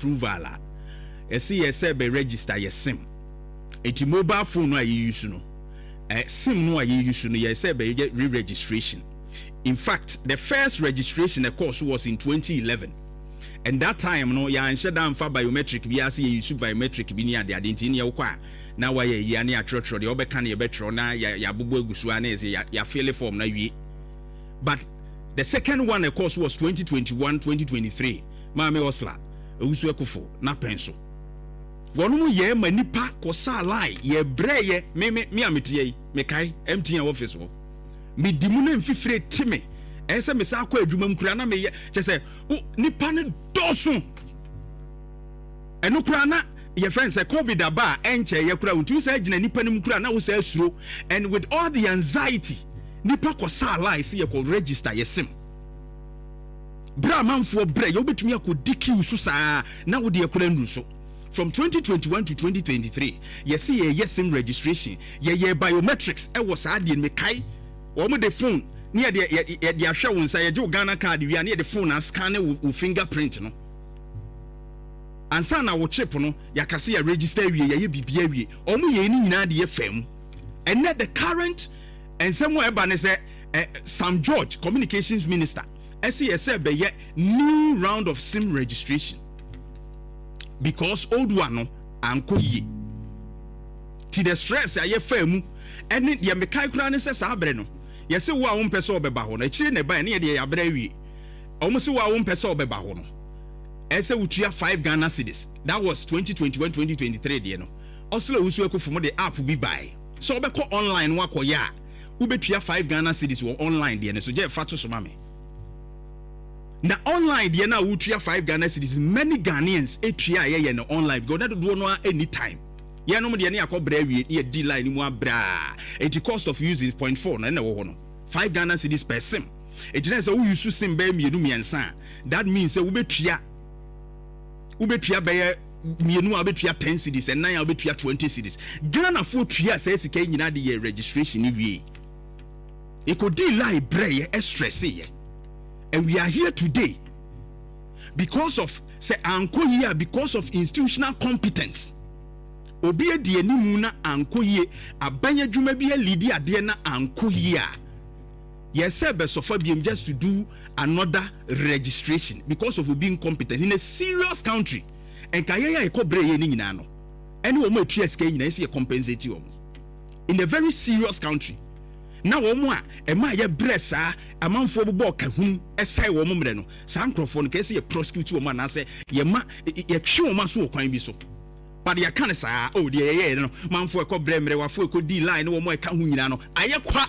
approval say be register your SIM. Eti mobile phone no you use no. SIM no you use no you say be re-registration. In fact, the first registration of course was in 2011. And that time no ya answer down for biometric bi ase you use biometric bi ni ade ade ni yakwa na wa ya ni atrotro de obeka na yebetro na ya bobo agusu ana ya fill form na wie. But the second one of course was 2021 2023. Mame osla ewusu ekofo na penso. Wonu ye manipa kosa lie ye breye me ametie me kai MTN office ho. Me dimu na mfifire time ese me sa akwa adwuma mkura na me ye che nipa ne doso eno kura na your friend say COVID aba enche ye kura untu say gina nipa ne mkura na wo say asuro, and with all the anxiety nipa kosa lie say ye ko register ye sim bra manfo bre ye obetumi akodiki usu saa na wo de akura ndu so. From 2021 to 2023 ye see ye sim registration ye biometrics e was ade me kai o mo de phone near the ahwe won say je Ghana card wi near the phone and scan with fingerprint no ansa na wo chip no yakase ya register wi ye bibia wi o mo ye ni nyina de ye fam. And the current and somewhere eba ne say Sam George communications minister say be ye new round of SIM registration because old one no anko ye ti the stress aye fam and the mekai kura ne say sa abre no ye se wo a wo mpese obeba ho na chire ne ba ne ye abra wi o mo se wo a wo mpese obeba ho no ese wutua 5 Ghana cedis. That was 2021 2023 de no oslo wusu ekofo mo de app bi buy so obeko online wa koya wo betua 5 Ghana cedis wo online de no so je fa to so mame na online de na wutua 5 Ghana cedis. Many Ghanaians etua ye no online because that do no anytime ye no de na akobra wi ye di line mu abra. It cost of using 0.4 na wo ho no 5 Ghana cedis per sim. It na say wo use sim ba mienu miensa, that means say wo betua be mienu a betua 10 cedis and 9 a betua 20 cedis. Ghana for tua say sika nyina de ye registration ni wie e ko di line bre ye stress ye. And we are here today because of say anko here because of institutional competence. Obi edi enimu na anko ye abanya dwuma bi leadi ade na anko ye a yes be sofa bi just to do another registration because of being competent in a serious country. And kaya e kobre ye ni nyina no ene wo mo atua sika nyina ese ye compensate wo in a very serious country. Na wo mo a e ma ye bresa amanfo bobo ka hu esai wo mo mre no sa ankrofo no ka ese ye prosecute wo ma na se ye ma ye twe wo ma so kwan bi so. But ya kan say oh de ye no manfo e ko bremre wafo e ko di line wo mo e ka hu nyina no aye kwa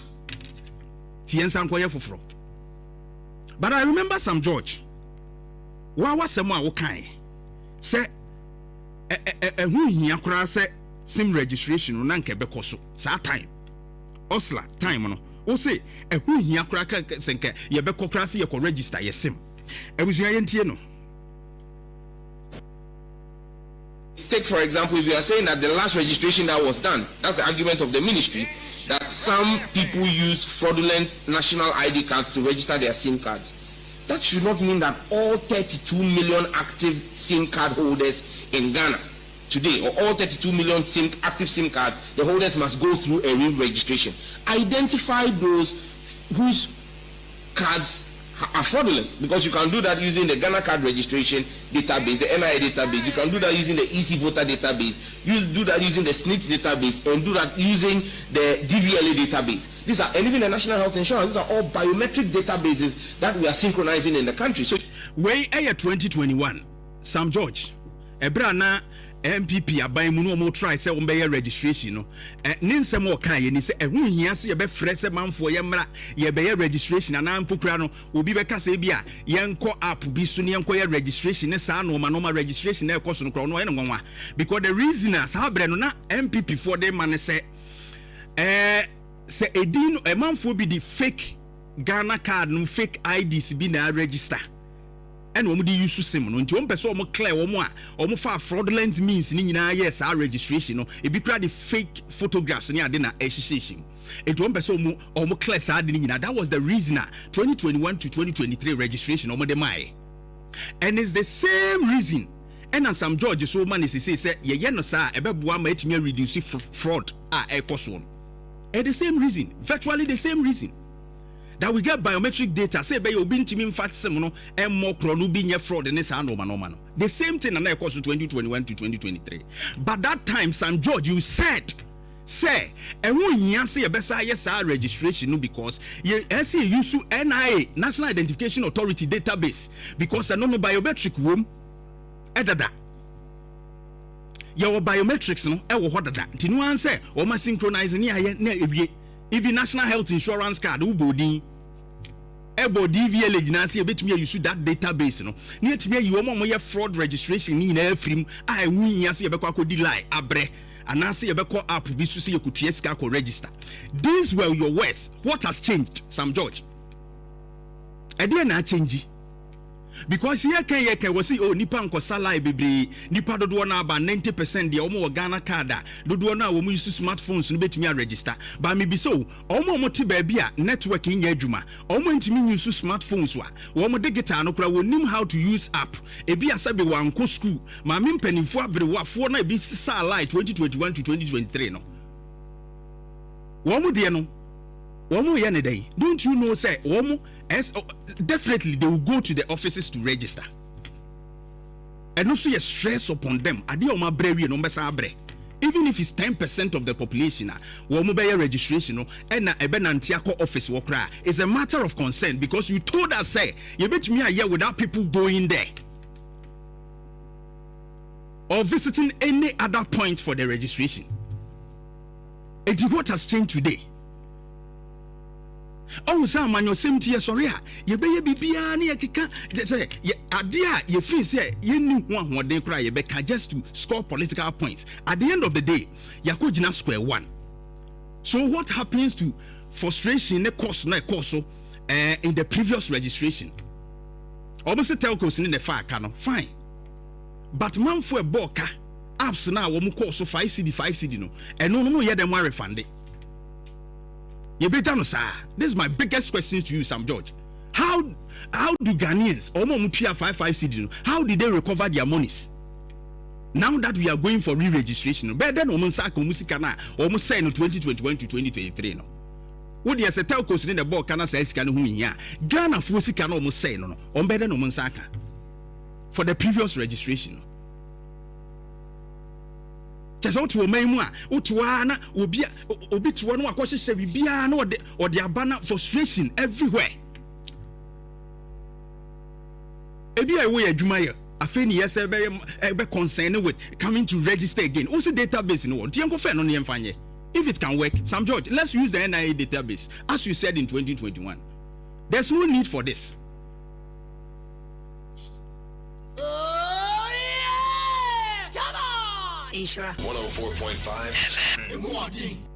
tiensa nko ye foforo. But I remember Sam George wa wasem a wo kan say hu hia kora say sim registration no na nke bekoso sa time osla time no wo say hu hia kora ka senke ye bekokra say ye ko register ye sim ebusua ye ntie no. Take for example, if you are saying that the last registration that was done, that's the argument of the ministry, that some people use fraudulent national ID cards to register their SIM cards. That should not mean that all 32 million active SIM card holders in Ghana today, or all 32 million active SIM card, the holders must go through a re-registration. Identify those whose cards are fraudulent, because you can do that using the Ghana card registration database, the NIA database. You can do that using the EC voter database. You do that using the SNIT database, and do that using the DVLA database. These are, and even the National Health Insurance, these are all biometric databases that we are synchronizing in the country. So, way 2021, Sam George, Ebrana MPP aban mu no mo try say on be registration no ninsem o kan ye ni say ehun hia se ye be frese manfo ye mra ye be registration ana mpokura no obi be ka say bia ye nko app bi so ne nko ye registration ne sa no ma registration na ekoso no kro no ye ngonwa because the reason as how bre no na MPP for them man say say edin e manfo bi di fake Ghana card no fake IDs bi na register. And we do use sim no nti o mpese o mo clear o mo a o mo fa fraudulent means ni nyina yes our registration no e bi kra the fake photographs ni ade na ehihihim enti o mpese o mo clear sa ade ni nyina. That was the reason 2021 to 2023 registration o mo de mai, and it's the same reason and some George so man is say ye no sa ebeboa ma etimi reduce fraud ekoso. The same reason, virtually the same reason. That we get biometric data, say by obi ntimi fact semono and more chrono be near fraud and this no. The same thing and I cost 2021 to 2023. But that time, St. George, you said, say, and when you say a best registration because you see use NIA, National Identification Authority database, because I know biometric room, edada. Your biometrics no, what that. Tinu answer, or my synchronizing even National Health Insurance card, ubodi. Ebo DVL agency bit me use that database no. Near to me you mo fraud registration in every I win yasi ebekwa ko di lie abre. And now see ebekwa app bi so say you could ko register. These were your words. What has changed, Sam George? E dey na change. Because here can we see nipa nko salary bebre nipa dodo na about 90% dey omo Ghana card dodo na wo mu use smartphones no betimi register but me be so omo ti ba bia network nya adwuma omo ntimi use smartphones wa wo digital no kura wonim how to use app e bia sabe wanko school ma me mpanimfo abrewafo na e bi sa light 2021 to 2023 no wo de no wo ye ne dey don't you know say wo definitely they will go to the offices to register. And also you stress upon them. Even if it's 10% of the population, registration and office work is a matter of concern because you told us say you bet me a year without people going there or visiting any other point for the registration. And what has changed today? Oh, some man, your same tear, sorry, you be bibiani, say, Adia, you feel say, you knew one day cry, you better just to score political points. At the end of the day, Yakujina square one. So, what happens to frustration, in the previous registration? Almost telcos in the fire cannon, fine. But man for a boka, apps now, we cost 5 CD, no, and no, yet them refunded. This is my biggest question to you, Sam George. How do Ghanaians, $55 CD, how did they recover their monies? Now that we are going for re-registration, better than almost say no 2021 to 2023. No. What do you say? Telcos in the board can say Ghana Fusi can almost say no, on better no Monsaka for the previous registration. Just out to a memoir, Utuana, Obi to one question, Biano, or the Abana frustration everywhere. Ebi away a Jumaya, a fan yes, a concerned with coming to register again. Also, database in what? Tianko Fan on the Enfanye. If it can work, Sam George, let's use the NIA database, as you said in 2021. There's no need for this. Nhyira 104.5